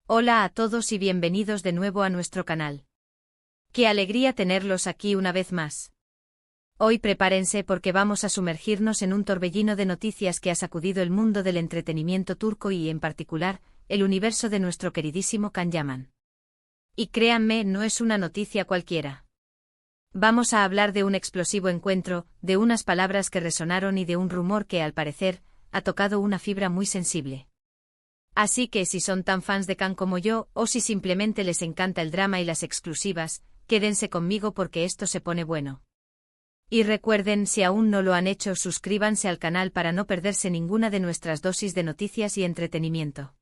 Hola a todos y bienvenidos de nuevo a nuestro canal. Qué alegría tenerlos aquí una vez más. Hoy prepárense porque vamos a sumergirnos en un torbellino de noticias que ha sacudido el mundo del entretenimiento turco y, en particular, el universo de nuestro queridísimo Can Yaman. Y créanme, no es una noticia cualquiera. Vamos a hablar de un explosivo encuentro, de unas palabras que resonaron y de un rumor que, al parecer, ha tocado una fibra muy sensible. Así que si son tan fans de Can como yo, o si simplemente les encanta el drama y las exclusivas, quédense conmigo porque esto se pone bueno. Y recuerden, si aún no lo han hecho, suscríbanse al canal para no perderse ninguna de nuestras dosis de noticias y entretenimiento.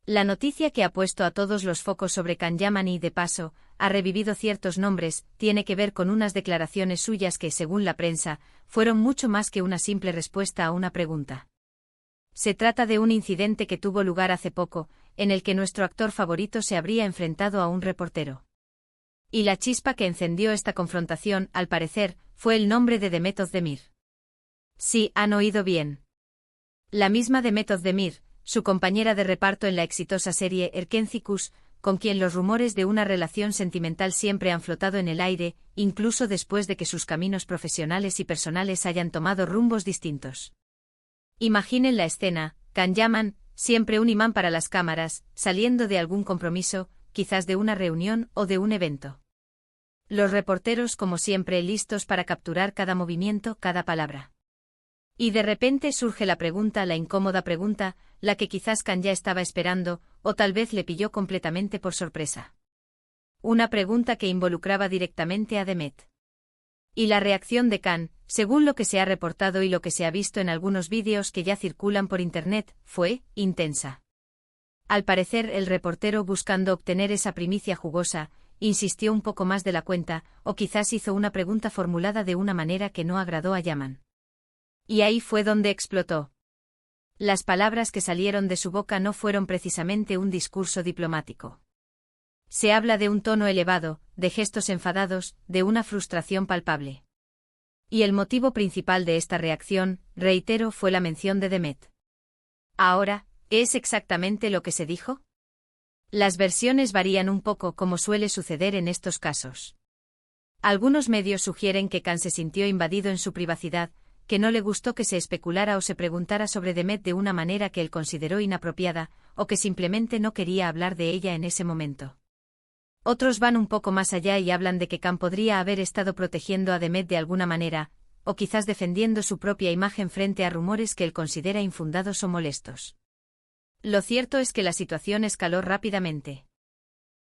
La noticia que ha puesto a todos los focos sobre Can Yaman y, de paso, ha revivido ciertos nombres, tiene que ver con unas declaraciones suyas que, según la prensa, fueron mucho más que una simple respuesta a una pregunta. Se trata de un incidente que tuvo lugar hace poco, en el que nuestro actor favorito se habría enfrentado a un reportero. Y la chispa que encendió esta confrontación, al parecer, fue el nombre de Demet Özdemir. Sí, han oído bien. La misma Demet Özdemir, su compañera de reparto en la exitosa serie Erkenci, con quien los rumores de una relación sentimental siempre han flotado en el aire, incluso después de que sus caminos profesionales y personales hayan tomado rumbos distintos. Imaginen la escena: Can Yaman, siempre un imán para las cámaras, saliendo de algún compromiso, quizás de una reunión o de un evento. Los reporteros, como siempre, listos para capturar cada movimiento, cada palabra. Y de repente surge la pregunta, la incómoda pregunta, la que quizás Can ya estaba esperando, o tal vez le pilló completamente por sorpresa. Una pregunta que involucraba directamente a Demet. Y la reacción de Can, según lo que se ha reportado y lo que se ha visto en algunos vídeos que ya circulan por internet, fue intensa. Al parecer, el reportero, buscando obtener esa primicia jugosa, insistió un poco más de la cuenta, o quizás hizo una pregunta formulada de una manera que no agradó a Yaman. Y ahí fue donde explotó. Las palabras que salieron de su boca no fueron precisamente un discurso diplomático. Se habla de un tono elevado, de gestos enfadados, de una frustración palpable. Y el motivo principal de esta reacción, reitero, fue la mención de Demet. Ahora, ¿qué es exactamente lo que se dijo? Las versiones varían un poco, como suele suceder en estos casos. Algunos medios sugieren que Can se sintió invadido en su privacidad, que no le gustó que se especulara o se preguntara sobre Demet de una manera que él consideró inapropiada, o que simplemente no quería hablar de ella en ese momento. Otros van un poco más allá y hablan de que Can podría haber estado protegiendo a Demet de alguna manera, o quizás defendiendo su propia imagen frente a rumores que él considera infundados o molestos. Lo cierto es que la situación escaló rápidamente.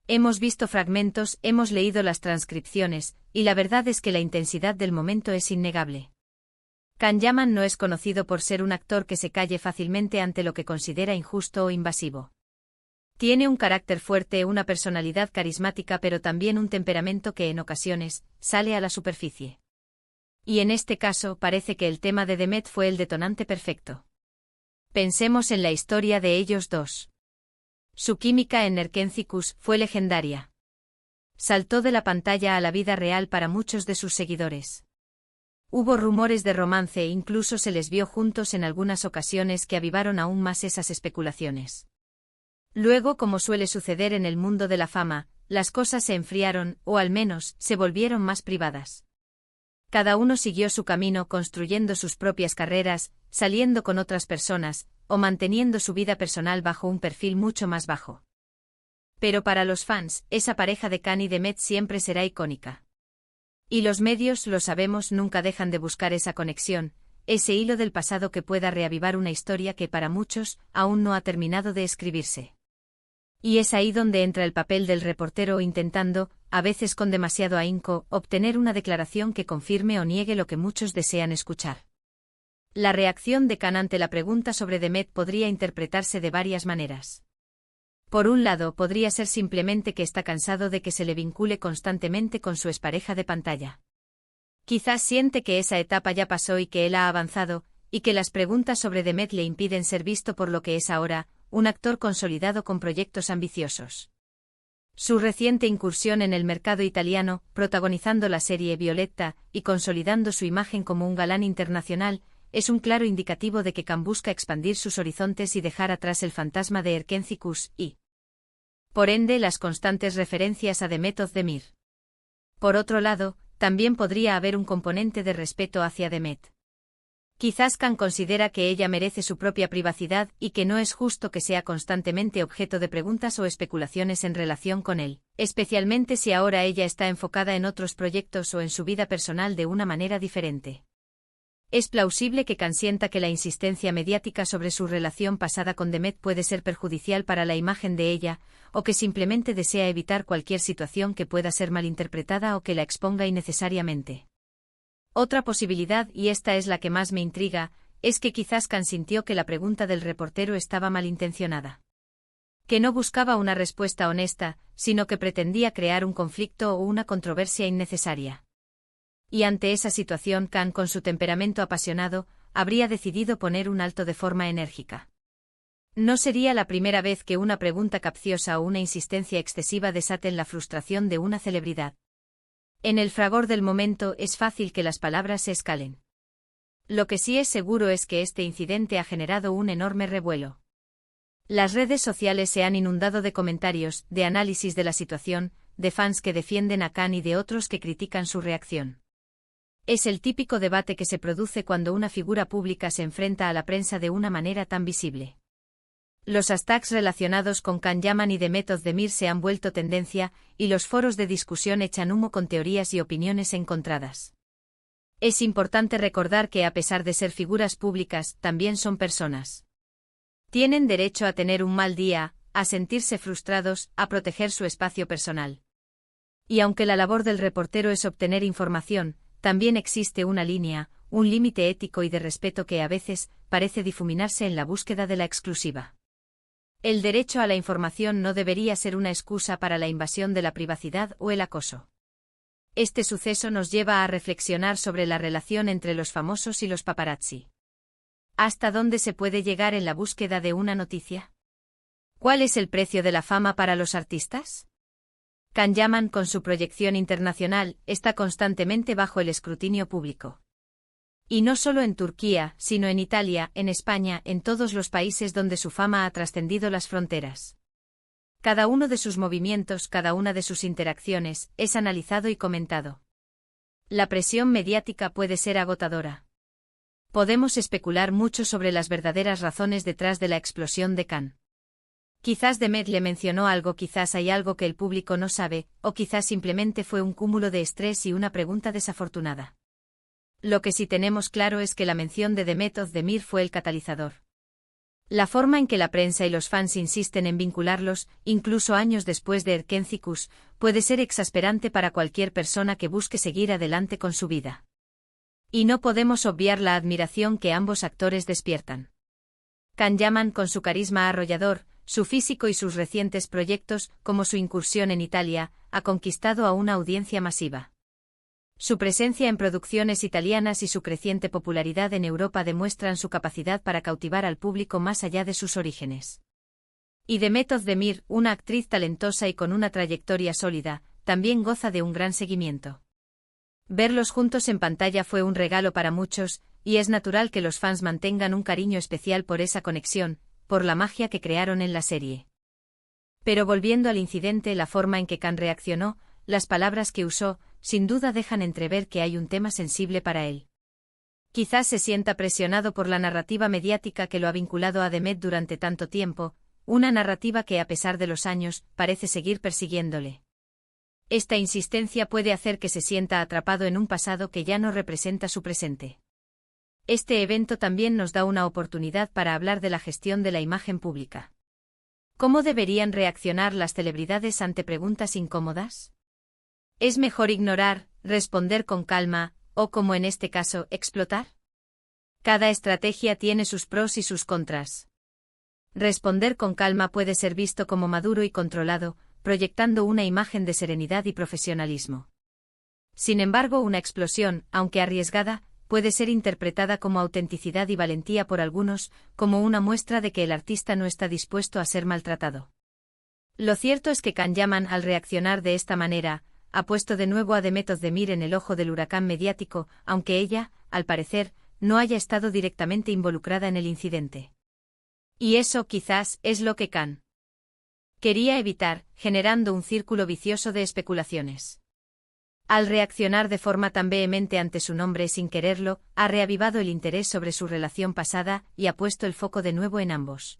Hemos visto fragmentos, hemos leído las transcripciones, y la verdad es que la intensidad del momento es innegable. Can Yaman no es conocido por ser un actor que se calle fácilmente ante lo que considera injusto o invasivo. Tiene un carácter fuerte, una personalidad carismática, pero también un temperamento que en ocasiones sale a la superficie. Y en este caso parece que el tema de Demet fue el detonante perfecto. Pensemos en la historia de ellos dos. Su química en Erkenci fue legendaria. Saltó de la pantalla a la vida real para muchos de sus seguidores. Hubo rumores de romance e incluso se les vio juntos en algunas ocasiones que avivaron aún más esas especulaciones. Luego, como suele suceder en el mundo de la fama, las cosas se enfriaron, o al menos, se volvieron más privadas. Cada uno siguió su camino construyendo sus propias carreras, saliendo con otras personas, o manteniendo su vida personal bajo un perfil mucho más bajo. Pero para los fans, esa pareja de Can y Demet siempre será icónica. Y los medios, lo sabemos, nunca dejan de buscar esa conexión, ese hilo del pasado que pueda reavivar una historia que para muchos aún no ha terminado de escribirse. Y es ahí donde entra el papel del reportero, intentando, a veces con demasiado ahínco, obtener una declaración que confirme o niegue lo que muchos desean escuchar. La reacción de Can ante la pregunta sobre Demet podría interpretarse de varias maneras. Por un lado, podría ser simplemente que está cansado de que se le vincule constantemente con su expareja de pantalla. Quizás siente que esa etapa ya pasó y que él ha avanzado, y que las preguntas sobre Demet le impiden ser visto por lo que es ahora, un actor consolidado con proyectos ambiciosos. Su reciente incursión en el mercado italiano, protagonizando la serie Violetta y consolidando su imagen como un galán internacional, es un claro indicativo de que Can busca expandir sus horizontes y dejar atrás el fantasma de Erkenci y Por ende, las constantes referencias a Demet Özdemir. Por otro lado, también podría haber un componente de respeto hacia Demet. Quizás Can considera que ella merece su propia privacidad y que no es justo que sea constantemente objeto de preguntas o especulaciones en relación con él, especialmente si ahora ella está enfocada en otros proyectos o en su vida personal de una manera diferente. Es plausible que Can sienta que la insistencia mediática sobre su relación pasada con Demet puede ser perjudicial para la imagen de ella, o que simplemente desea evitar cualquier situación que pueda ser malinterpretada o que la exponga innecesariamente. Otra posibilidad, y esta es la que más me intriga, es que quizás Can sintió que la pregunta del reportero estaba malintencionada. Que no buscaba una respuesta honesta, sino que pretendía crear un conflicto o una controversia innecesaria. Y ante esa situación, Can, con su temperamento apasionado, habría decidido poner un alto de forma enérgica. No sería la primera vez que una pregunta capciosa o una insistencia excesiva desaten la frustración de una celebridad. En el fragor del momento es fácil que las palabras se escalen. Lo que sí es seguro es que este incidente ha generado un enorme revuelo. Las redes sociales se han inundado de comentarios, de análisis de la situación, de fans que defienden a Can y de otros que critican su reacción. Es el típico debate que se produce cuando una figura pública se enfrenta a la prensa de una manera tan visible. Los hashtags relacionados con Can Yaman y Demet Özdemir se han vuelto tendencia, y los foros de discusión echan humo con teorías y opiniones encontradas. Es importante recordar que a pesar de ser figuras públicas, también son personas. Tienen derecho a tener un mal día, a sentirse frustrados, a proteger su espacio personal. Y aunque la labor del reportero es obtener información, también existe una línea, un límite ético y de respeto que a veces parece difuminarse en la búsqueda de la exclusiva. El derecho a la información no debería ser una excusa para la invasión de la privacidad o el acoso. Este suceso nos lleva a reflexionar sobre la relación entre los famosos y los paparazzi. ¿Hasta dónde se puede llegar en la búsqueda de una noticia? ¿Cuál es el precio de la fama para los artistas? Can Yaman, con su proyección internacional, está constantemente bajo el escrutinio público. Y no solo en Turquía, sino en Italia, en España, en todos los países donde su fama ha trascendido las fronteras. Cada uno de sus movimientos, cada una de sus interacciones, es analizado y comentado. La presión mediática puede ser agotadora. Podemos especular mucho sobre las verdaderas razones detrás de la explosión de Can. Quizás Demet le mencionó algo, quizás hay algo que el público no sabe, o quizás simplemente fue un cúmulo de estrés y una pregunta desafortunada. Lo que sí tenemos claro es que la mención de Demet Özdemir fue el catalizador. La forma en que la prensa y los fans insisten en vincularlos, incluso años después de Erkencikus, puede ser exasperante para cualquier persona que busque seguir adelante con su vida. Y no podemos obviar la admiración que ambos actores despiertan. Can Yaman, con su carisma arrollador, su físico y sus recientes proyectos, como su incursión en Italia, ha conquistado a una audiencia masiva. Su presencia en producciones italianas y su creciente popularidad en Europa demuestran su capacidad para cautivar al público más allá de sus orígenes. Y Demet Özdemir, una actriz talentosa y con una trayectoria sólida, también goza de un gran seguimiento. Verlos juntos en pantalla fue un regalo para muchos, y es natural que los fans mantengan un cariño especial por esa conexión, por la magia que crearon en la serie. Pero volviendo al incidente, la forma en que Can reaccionó, las palabras que usó, sin duda dejan entrever que hay un tema sensible para él. Quizás se sienta presionado por la narrativa mediática que lo ha vinculado a Demet durante tanto tiempo, una narrativa que a pesar de los años, parece seguir persiguiéndole. Esta insistencia puede hacer que se sienta atrapado en un pasado que ya no representa su presente. Este evento también nos da una oportunidad para hablar de la gestión de la imagen pública. ¿Cómo deberían reaccionar las celebridades ante preguntas incómodas? ¿Es mejor ignorar, responder con calma, o como en este caso, explotar? Cada estrategia tiene sus pros y sus contras. Responder con calma puede ser visto como maduro y controlado, proyectando una imagen de serenidad y profesionalismo. Sin embargo, una explosión, aunque arriesgada, puede ser interpretada como autenticidad y valentía por algunos, como una muestra de que el artista no está dispuesto a ser maltratado. Lo cierto es que Can Yaman, al reaccionar de esta manera, ha puesto de nuevo a Demet Özdemir en el ojo del huracán mediático, aunque ella, al parecer, no haya estado directamente involucrada en el incidente. Y eso, quizás, es lo que Can quería evitar, generando un círculo vicioso de especulaciones. Al reaccionar de forma tan vehemente ante su nombre sin quererlo, ha reavivado el interés sobre su relación pasada y ha puesto el foco de nuevo en ambos.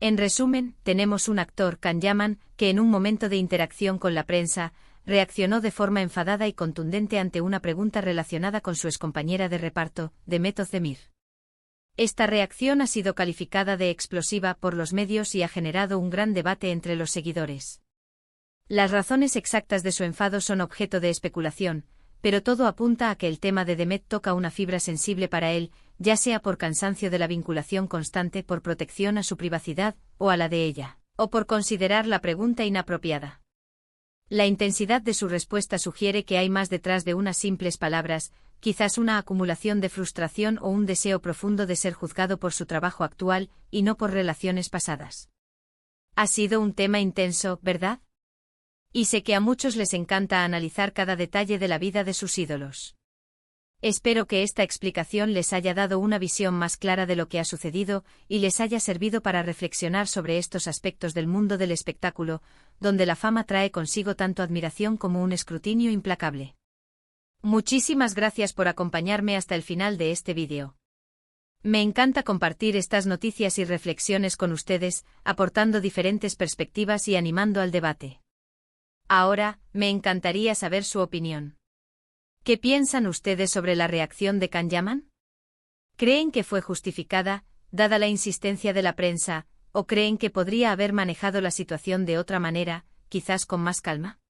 En resumen, tenemos un actor, Can Yaman, que en un momento de interacción con la prensa, reaccionó de forma enfadada y contundente ante una pregunta relacionada con su excompañera de reparto, Demet Özdemir. Esta reacción ha sido calificada de explosiva por los medios y ha generado un gran debate entre los seguidores. Las razones exactas de su enfado son objeto de especulación, pero todo apunta a que el tema de Demet toca una fibra sensible para él, ya sea por cansancio de la vinculación constante, por protección a su privacidad, o a la de ella, o por considerar la pregunta inapropiada. La intensidad de su respuesta sugiere que hay más detrás de unas simples palabras, quizás una acumulación de frustración o un deseo profundo de ser juzgado por su trabajo actual, y no por relaciones pasadas. Ha sido un tema intenso, ¿verdad? Y sé que a muchos les encanta analizar cada detalle de la vida de sus ídolos. Espero que esta explicación les haya dado una visión más clara de lo que ha sucedido y les haya servido para reflexionar sobre estos aspectos del mundo del espectáculo, donde la fama trae consigo tanto admiración como un escrutinio implacable. Muchísimas gracias por acompañarme hasta el final de este vídeo. Me encanta compartir estas noticias y reflexiones con ustedes, aportando diferentes perspectivas y animando al debate. Ahora, me encantaría saber su opinión. ¿Qué piensan ustedes sobre la reacción de Can Yaman? ¿Creen que fue justificada, dada la insistencia de la prensa, o creen que podría haber manejado la situación de otra manera, quizás con más calma?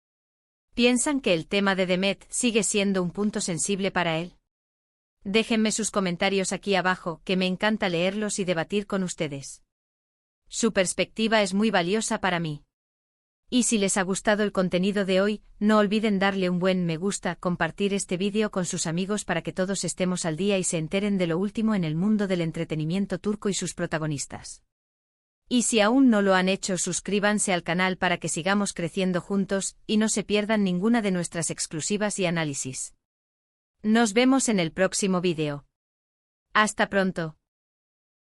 ¿Piensan que el tema de Demet sigue siendo un punto sensible para él? Déjenme sus comentarios aquí abajo, que me encanta leerlos y debatir con ustedes. Su perspectiva es muy valiosa para mí. Y si les ha gustado el contenido de hoy, no olviden darle un buen me gusta, compartir este vídeo con sus amigos para que todos estemos al día y se enteren de lo último en el mundo del entretenimiento turco y sus protagonistas. Y si aún no lo han hecho, suscríbanse al canal para que sigamos creciendo juntos y no se pierdan ninguna de nuestras exclusivas y análisis. Nos vemos en el próximo vídeo. Hasta pronto.